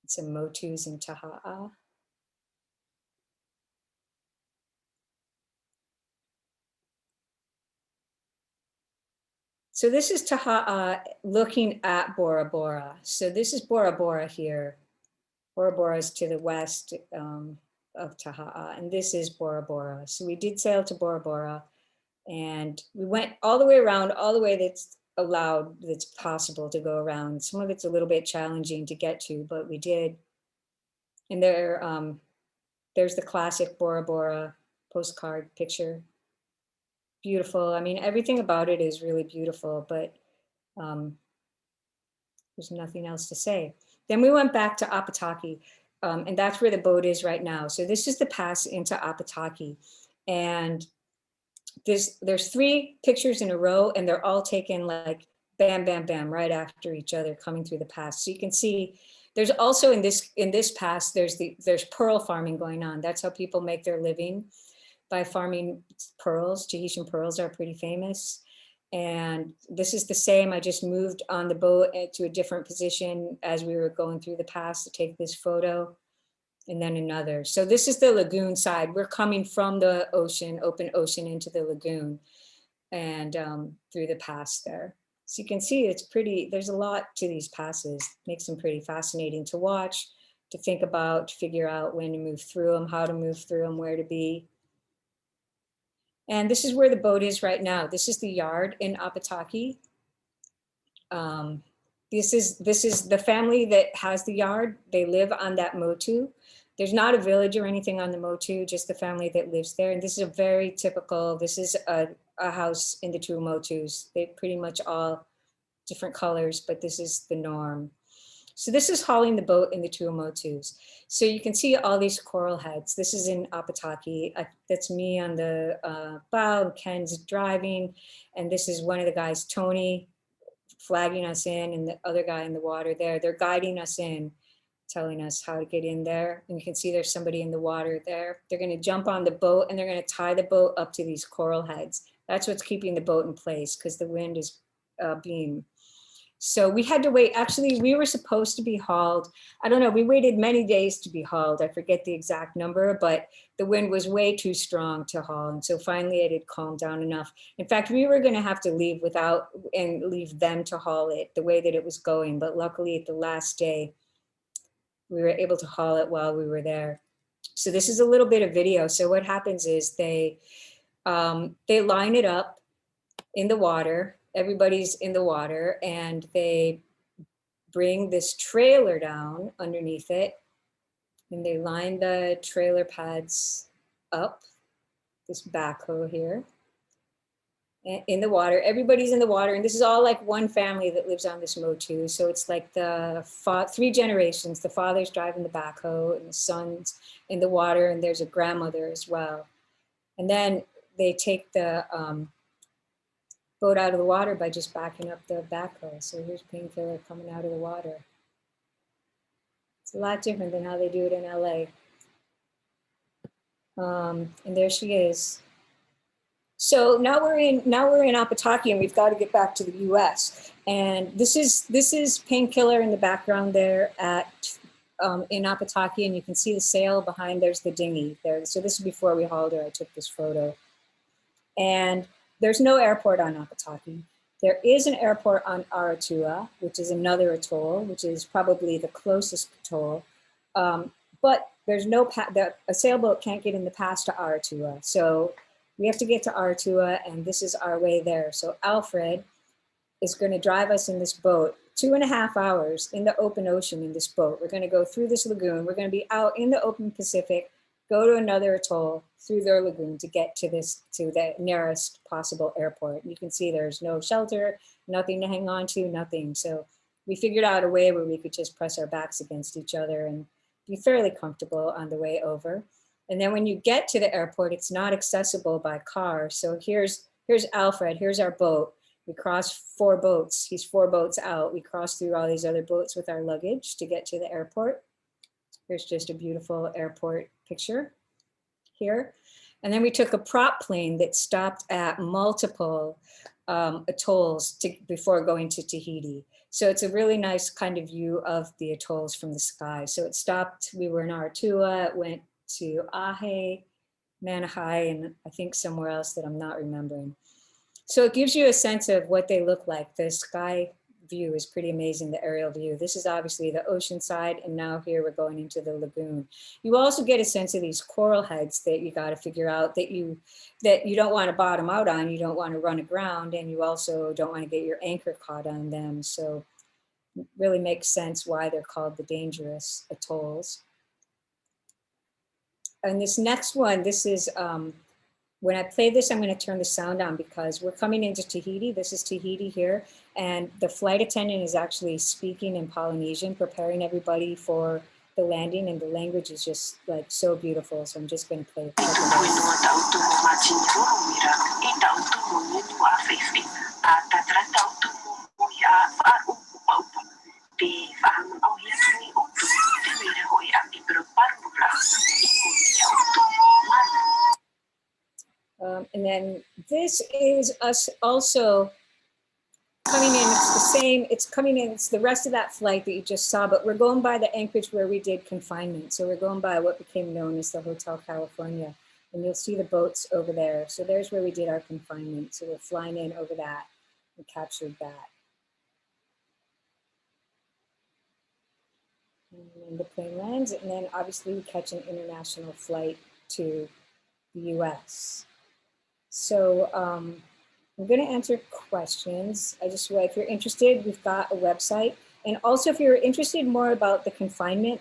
Some motus in Taha'a. So this is Taha'a looking at Bora Bora. So this is Bora Bora here. Bora Bora is to the west of Taha'a, and this is Bora Bora. So we did sail to Bora Bora, and we went all the way around, all the way that's allowed, that's possible to go around. Some of it's a little bit challenging to get to, but we did. And there's the classic Bora Bora postcard picture. Beautiful. I mean, everything about it is really beautiful, but there's nothing else to say. Then we went back to Apataki, and that's where the boat is right now. So this is the pass into Apataki. And there's 3 pictures in a row, and they're all taken like bam, bam, bam, right after each other coming through the pass. So you can see there's also in this pass, there's pearl farming going on. That's how people make their living, by farming pearls. Tahitian pearls are pretty famous. And this is the same. I just moved on the boat to a different position as we were going through the pass to take this photo, and then another. So this is the lagoon side. We're coming from the ocean, open ocean, into the lagoon and through the pass there. So you can see it's pretty, there's a lot to these passes. Makes them pretty fascinating to watch, to think about, to figure out when to move through them, how to move through them, where to be. And this is where the boat is right now. This is the yard in Apataki. This is the family that has the yard. They live on that motu. There's not a village or anything on the motu, just the family that lives there. And this is a very typical, this is a house in the Tuamotus. They pretty much all different colors, but this is the norm. So this is hauling the boat in the Tuamotus. So you can see all these coral heads. This is in Apataki. That's me on the bow, Ken's driving. And this is one of the guys, Tony, flagging us in, and the other guy in the water there. They're guiding us in, telling us how to get in there. And you can see there's somebody in the water there. They're gonna jump on the boat and they're gonna tie the boat up to these coral heads. That's what's keeping the boat in place, because the wind is beam. So we had to wait. Actually, we were supposed to be hauled. I don't know, we waited many days to be hauled. I forget the exact number, but the wind was way too strong to haul. And so finally it had calmed down enough. In fact, we were gonna have to leave and leave them to haul it the way that it was going. But luckily at the last day, we were able to haul it while we were there. So this is a little bit of video. So what happens is they line it up in the water. Everybody's in the water, and they bring this trailer down underneath it, and they line the trailer pads up, this backhoe here, in the water. Everybody's in the water, and this is all like one family that lives on this motu. So it's like the 3 generations. The father's driving the backhoe, and the son's in the water, and there's a grandmother as well. And then they take the boat out of the water by just backing up the backhoe. So here's Painkiller coming out of the water. It's a lot different than how they do it in LA. And there she is. So now we're in Apataki, and we've got to get back to the US. And this is Painkiller in the background there in Apataki, and you can see the sail behind. There's the dinghy there. So this is before we hauled her. I took this photo. And there's no airport on Apataki. There is an airport on Aratua, which is another atoll, which is probably the closest atoll. But there's no, a sailboat can't get in the pass to Aratua. So we have to get to Aratua, and this is our way there. So Alfred is going to drive us in this boat 2.5 hours in the open ocean in this boat. We're going to go through this lagoon. We're going to be out in the open Pacific, go to another atoll through their lagoon to get to the nearest possible airport. You can see there's no shelter, nothing to hang on to, nothing. So we figured out a way where we could just press our backs against each other and be fairly comfortable on the way over. And then when you get to the airport, it's not accessible by car. So here's Alfred, here's our boat. We cross 4 boats. He's 4 boats out. We cross through all these other boats with our luggage to get to the airport. Here's just a beautiful airport picture here. And then we took a prop plane that stopped at multiple atolls before going to Tahiti. So it's a really nice kind of view of the atolls from the sky. So it stopped, we were in Aratua, it went to Ahe, Manahai, and I think somewhere else that I'm not remembering. So it gives you a sense of what they look like. The sky view is pretty amazing, the aerial view. This is obviously the ocean side, and now here we're going into the lagoon. You also get a sense of these coral heads that you got to figure out that you don't want to bottom out on, you don't want to run aground, and you also don't want to get your anchor caught on them. So it really makes sense why they're called the dangerous atolls. And this next one, this is, when I play this, I'm going to turn the sound on because we're coming into Tahiti. This is Tahiti here. And the flight attendant is actually speaking in Polynesian, preparing everybody for the landing. And the language is just like so beautiful. So I'm just going to play a couple of and then this is us also coming in. It's the same, it's coming in, it's the rest of that flight that you just saw, but we're going by the anchorage where we did confinement. So we're going by what became known as the Hotel California. And you'll see the boats over there. So there's where we did our confinement. So we're flying in over that and captured that. And then the plane lands, and then obviously we catch an international flight to the US. So I'm going to answer questions. If you're interested, we've got a website. And also if you're interested more about the confinement,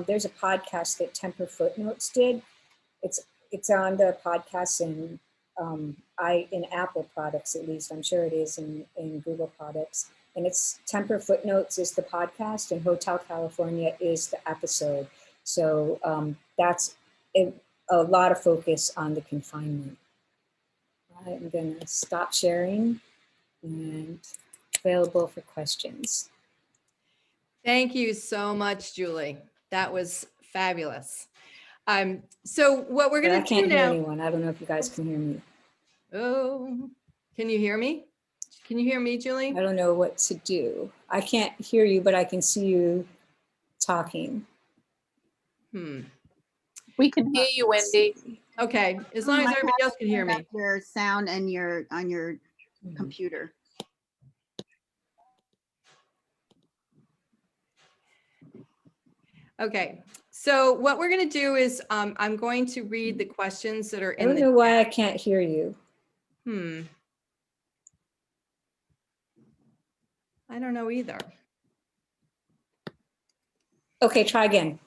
there's a podcast that Temper Footnotes did. It's on the podcast in Apple products, at least. I'm sure it is in Google products. And it's Temper Footnotes is the podcast and Hotel California is the episode. So that's a lot of focus on the confinement. I'm going to stop sharing and available for questions. Thank you so much, Julie. That was fabulous. So what we're going to do now. I can't hear anyone. I don't know if you guys can hear me. Oh, can you hear me? Can you hear me, Julie? I don't know what to do. I can't hear you, but I can see you talking. We can hear you, Wendy. Okay, as long as everybody else can hear me. Your sound and on your computer. Okay, so what we're going to do is I'm going to read the questions that are in the I don't know why I can't hear you. I don't know either. Okay, try again.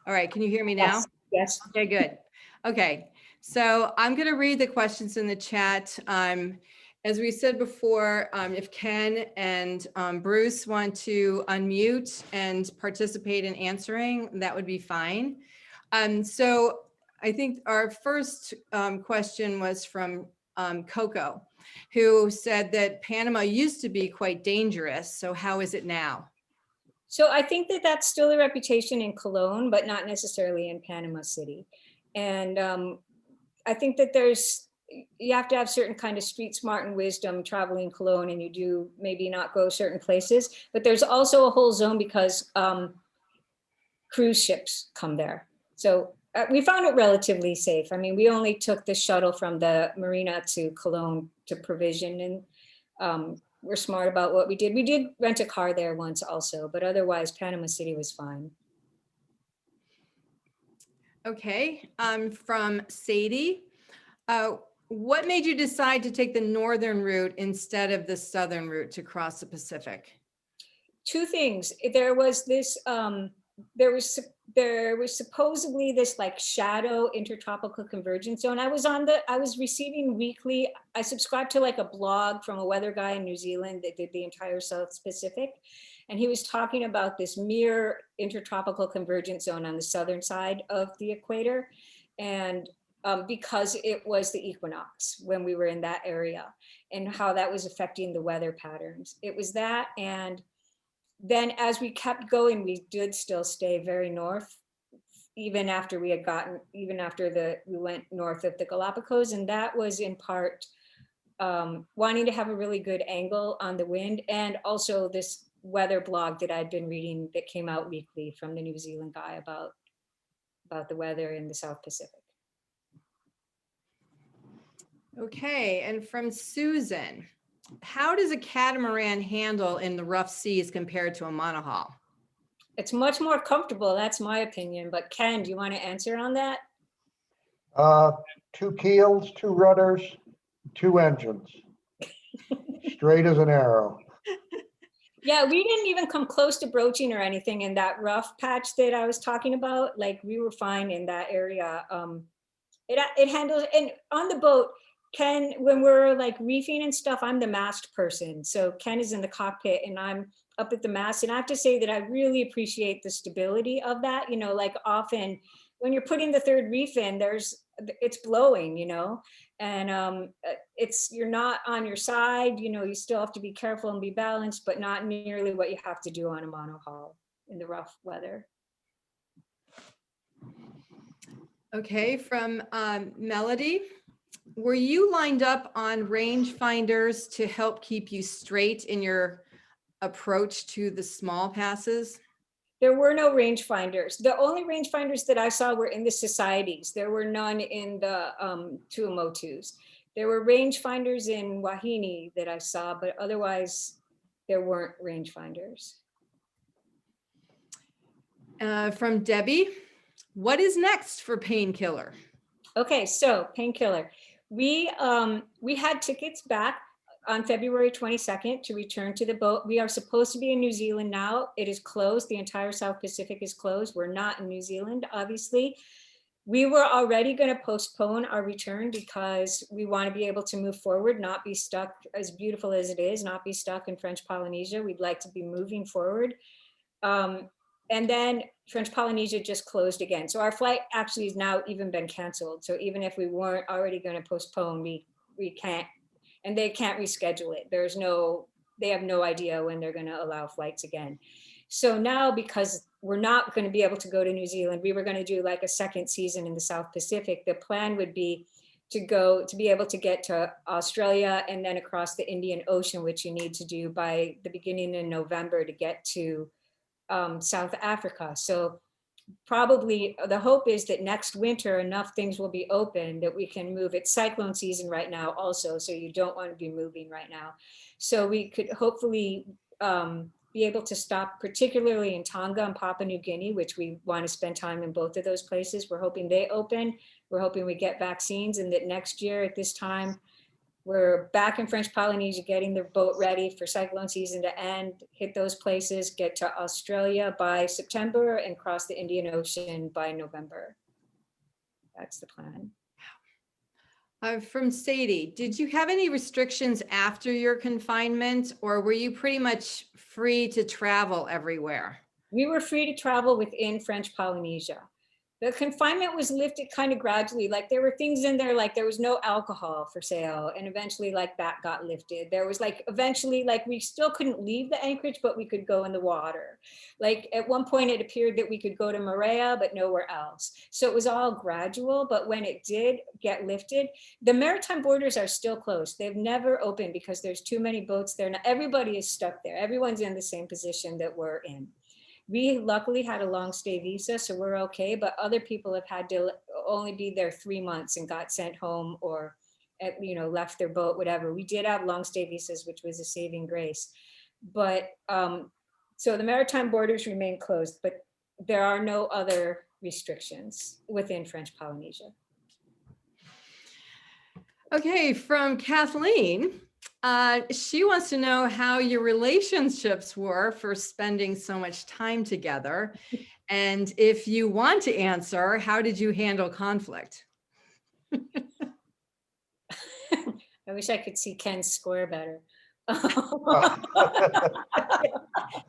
All right, can you hear me now? Yes. Okay, good. Okay, so I'm going to read the questions in the chat. As we said before, if Ken and Bruce want to unmute and participate in answering, that would be fine. So I think our first question was from Coco, who said that Panama used to be quite dangerous. So how is it now? So I think that that's still a reputation in Cologne, but not necessarily in Panama City. And I think that you have to have certain kind of street smart and wisdom traveling Cologne, and you do maybe not go certain places, but there's also a whole zone because cruise ships come there. So we found it relatively safe. I mean, we only took the shuttle from the marina to Cologne to provision, and we're smart about what we did. We did rent a car there once also, but otherwise Panama City was fine. Okay, from Sadie. What made you decide to take the northern route instead of the southern route to cross the Pacific? Two things. There was this, there was supposedly this like shadow intertropical convergence zone. I was receiving weekly, I subscribed to like a blog from a weather guy in New Zealand that did the entire South Pacific. And he was talking about this near intertropical convergence zone on the southern side of the equator. And because it was the equinox when we were in that area and how that was affecting the weather patterns. It was that, and then as we kept going, we did still stay very north, even after we went north of the Galapagos. And that was in part wanting to have a really good angle on the wind, and also this weather blog that I'd been reading that came out weekly from the New Zealand guy about the weather in the South Pacific. Okay, and from Susan, how does a catamaran handle in the rough seas compared to a monohull? It's much more comfortable, that's my opinion. But Ken, do you want to answer on that? 2 keels, 2 rudders, 2 engines. Straight as an arrow. Yeah, we didn't even come close to broaching or anything in that rough patch that I was talking about. Like, we were fine in that area. It handles, and on the boat, Ken, when we're like reefing and stuff, I'm the mast person. So Ken is in the cockpit and I'm up at the mast. And I have to say that I really appreciate the stability of that. You know, like often when you're putting the third reef in, it's blowing, you know, and you're not on your side, you know, you still have to be careful and be balanced, but not nearly what you have to do on a monohull in the rough weather. Okay, from Melody. Were you lined up on rangefinders to help keep you straight in your approach to the small passes? There were no rangefinders. The only rangefinders that I saw were in the societies. There were none in the Tuamotus. There were rangefinders in Wahine that I saw, but otherwise there weren't rangefinders. From Debbie, what is next for Painkiller? Okay, so Painkiller. We had tickets back on February 22nd to return to the boat. We are supposed to be in New Zealand now. It is closed. The entire South Pacific is closed. We're not in New Zealand, obviously. We were already going to postpone our return because we want to be able to move forward, not be stuck, as beautiful as it is, not be stuck in French Polynesia. We'd like to be moving forward. And then French Polynesia just closed again. So our flight actually has now even been canceled. So even if we weren't already going to postpone, we can't, and they can't reschedule it. They have no idea when they're going to allow flights again. So now, because we're not going to be able to go to New Zealand, we were going to do like a second season in the South Pacific. The plan would be to be able to get to Australia and then across the Indian Ocean, which you need to do by the beginning of November to get to South Africa. So probably the hope is that next winter enough things will be open that we can move. It's cyclone season right now also, so you don't want to be moving right now. So we could hopefully be able to stop, particularly in Tonga and Papua New Guinea, which we want to spend time in both of those places. We're hoping they open. We're hoping we get vaccines, and that next year at this time, we're back in French Polynesia, getting the boat ready for cyclone season to end, hit those places, get to Australia by September, and cross the Indian Ocean by November. That's the plan. From Sadie, did you have any restrictions after your confinement, or were you pretty much free to travel everywhere? We were free to travel within French Polynesia. The confinement was lifted kind of gradually. Like there were things in there, like there was no alcohol for sale. And eventually like that got lifted. There was like, eventually like we still couldn't leave the anchorage, but we could go in the water. Like at one point it appeared that we could go to Moorea, but nowhere else. So it was all gradual, but when it did get lifted, the maritime borders are still closed. They've never opened because there's too many boats there. Now everybody is stuck there. Everyone's in the same position that we're in. We luckily had a long stay visa, so we're okay, but other people have had to only be there 3 months and got sent home or, left their boat, whatever. We did have long stay visas, which was a saving grace. But, so the maritime borders remain closed, but there are no other restrictions within French Polynesia. Okay, from Kathleen, she wants to know how your relationships were for spending so much time together. And if you want to answer, how did you handle conflict? I wish I could see Ken's score better.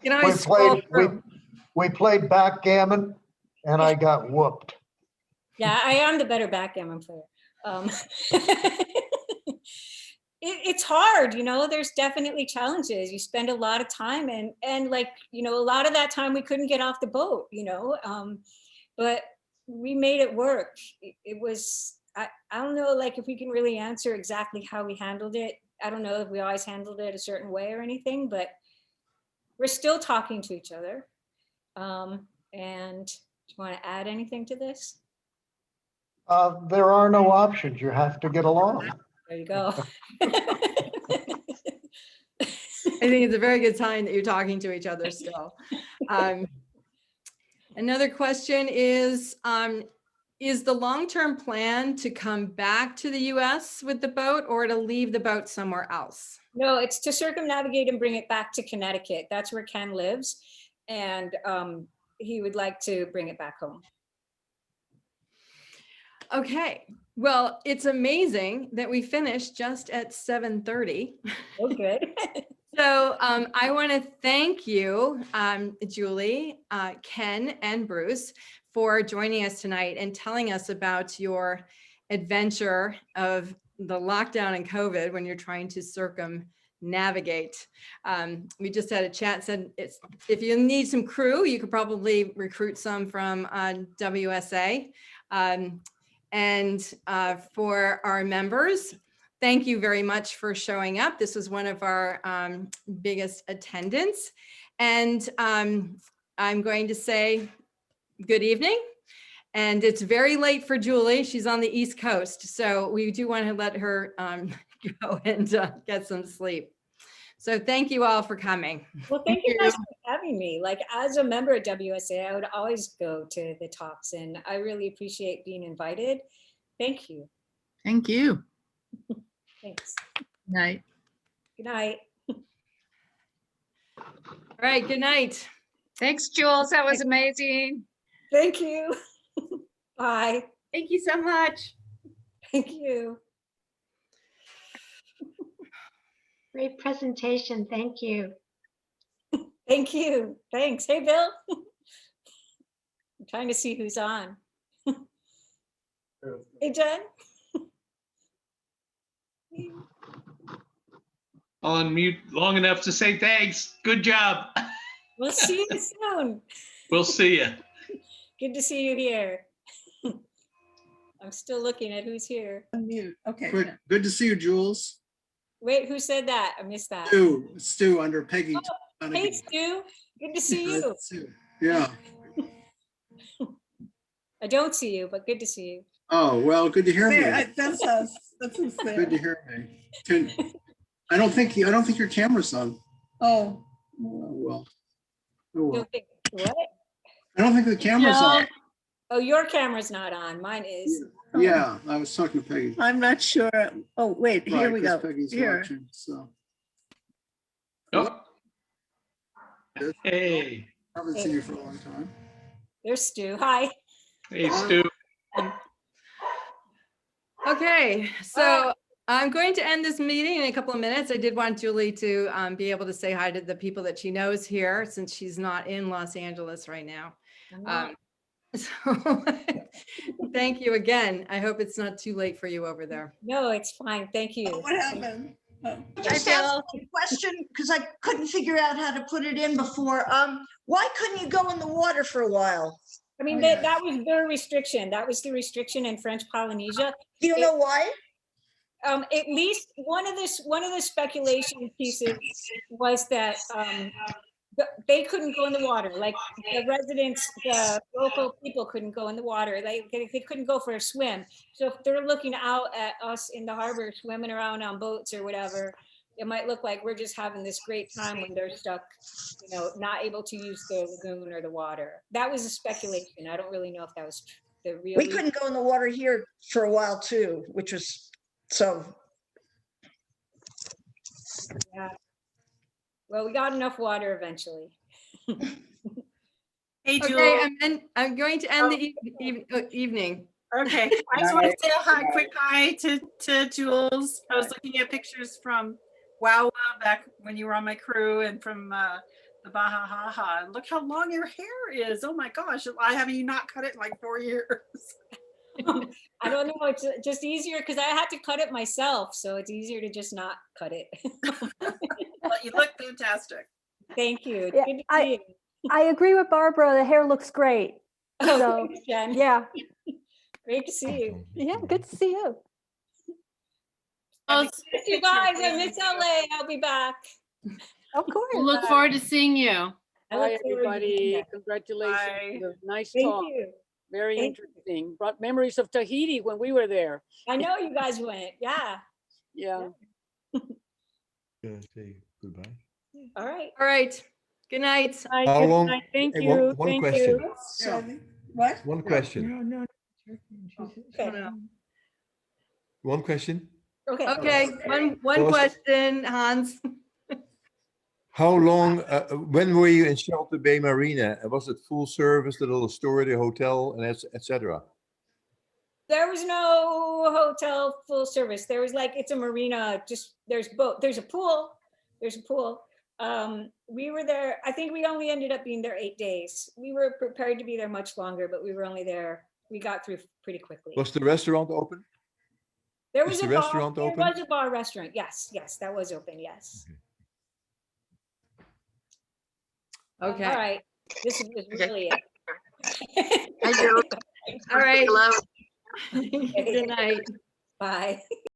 You know, We played, we played backgammon and I got whooped. Yeah, I am the better backgammon player. It's hard, there's definitely challenges. You spend a lot of time and like, a lot of that time we couldn't get off the boat, but we made it work. It was, I don't know, like if we can really answer exactly how we handled it. I don't know if we always handled it a certain way or anything, but we're still talking to each other. And do you want to add anything to this? There are no options. You have to get along. There you go. I think it's a very good sign that you're talking to each other still. Another question is the long-term plan to come back to the US with the boat or to leave the boat somewhere else? No, it's to circumnavigate and bring it back to Connecticut. That's where Ken lives. And he would like to bring it back home. Okay, well, it's amazing that we finished just at 7:30. Oh, good. So I want to thank you, Julie, Ken, and Bruce for joining us tonight and telling us about your adventure of the lockdown and COVID when you're trying to circumnavigate. We just had a chat, said if you need some crew, you could probably recruit some from WSA. And for our members, thank you very much for showing up. This was one of our biggest attendance. And I'm going to say good evening. And it's very late for Julie. She's on the East Coast. So we do want to let her go and get some sleep. So thank you all for coming. Well, thank you guys for having me. Like as a member of WSA, I would always go to the talks and I really appreciate being invited. Thank you. Thank you. Thanks. Night. Good night. All right, good night. Thanks, Jules. That was amazing. Thank you. Bye. Thank you so much. Thank you. Great presentation. Thank you. Thank you. Thanks. Hey, Bill. I'm trying to see who's on. Hey, Jen. On mute long enough to say thanks. Good job. We'll see you soon. We'll see you. Good to see you here. I'm still looking at who's here. Unmute. Okay. Good to see you, Jules. Wait, who said that? I missed that. Stu under Peggy. Oh, hey, Stu. Good to see you. Yeah. I don't see you, but good to see you. Oh, well, good to hear me. That's us. That's who's there. Good to hear me. I don't think your camera's on. Oh. Oh, well. Don't think, what? I don't think the camera's on. Oh, your camera's not on. Mine is. Yeah, I was talking to Peggy. I'm not sure. Oh, wait, here Right, we 'cause go. Peggy's Here. watching, so. Oh. Hey, I haven't seen you for a long time. There's Stu. Hi. hey, Stu. Okay, so I'm going to end this meeting in a couple of minutes. I did want Julie to be able to say hi to the people that she knows here since she's not in Los Angeles right now. So thank you again. I hope it's not too late for you over there. No, it's fine. Thank you. What happened? Oh. Just ask a question because I couldn't figure out how to put it in before. Why couldn't you go in the water for a while? I mean, that was their restriction. That was the restriction in French Polynesia. Do you know why? At least one of the speculation pieces was that They couldn't go in the water, like the residents, the local people couldn't go in the water. They couldn't go for a swim. So if they're looking out at us in the harbor, swimming around on boats or whatever, it might look like we're just having this great time when they're stuck, not able to use the lagoon or the water. That was a speculation. I don't really know if that was the real. We couldn't go in the water here for a while too, which was, so, Yeah. Well, we got enough water eventually. Hey, Okay, Jules. I'm going to end the evening. Okay, I just want to say a quick hi to Jules. I was looking at pictures from Wow back when you were on my crew and from the Baja Ha Ha. And look how long your hair is. Oh my gosh, I have you not cut it in like 4 years. I don't know. It's just easier because I had to cut it myself. So it's easier to just not cut it. Well, you look fantastic. Thank you. Yeah, Good to see you. I agree with Barbara. The hair looks great. Oh, So, thanks, Jen. yeah. Great to see you. Yeah, good to see you. Miss you guys. I miss LA. I'll be back. Of course. We'll look forward to seeing you. I Hi, look forward to doing everybody. that. Congratulations. Bye. It was Nice Thank talk. you. Very Thank you. interesting. Brought memories of Tahiti when we were there. I know you guys went. Yeah. Yeah. Say goodbye. All right. All right. Good night. How long? Thank Hey, you. one Thank question. you. Shirley, what? One question. Okay. One question. Okay. Okay, one Was- question, Hans. How long, when were you in Shelter Bay Marina? And was it full service, the little store, the hotel, and et cetera? There was no hotel full service. There was it's a marina, just there's a pool. There's a pool. We were there, I think we only ended up being there 8 days. We were prepared to be there much longer, but we were only there, we got through pretty quickly. Was the restaurant open? There is was the a bar, restaurant there open? was a bar restaurant. Yes, that was open, yes. Okay, All right, this was really it. I do. all right. Hello. Good night. Bye.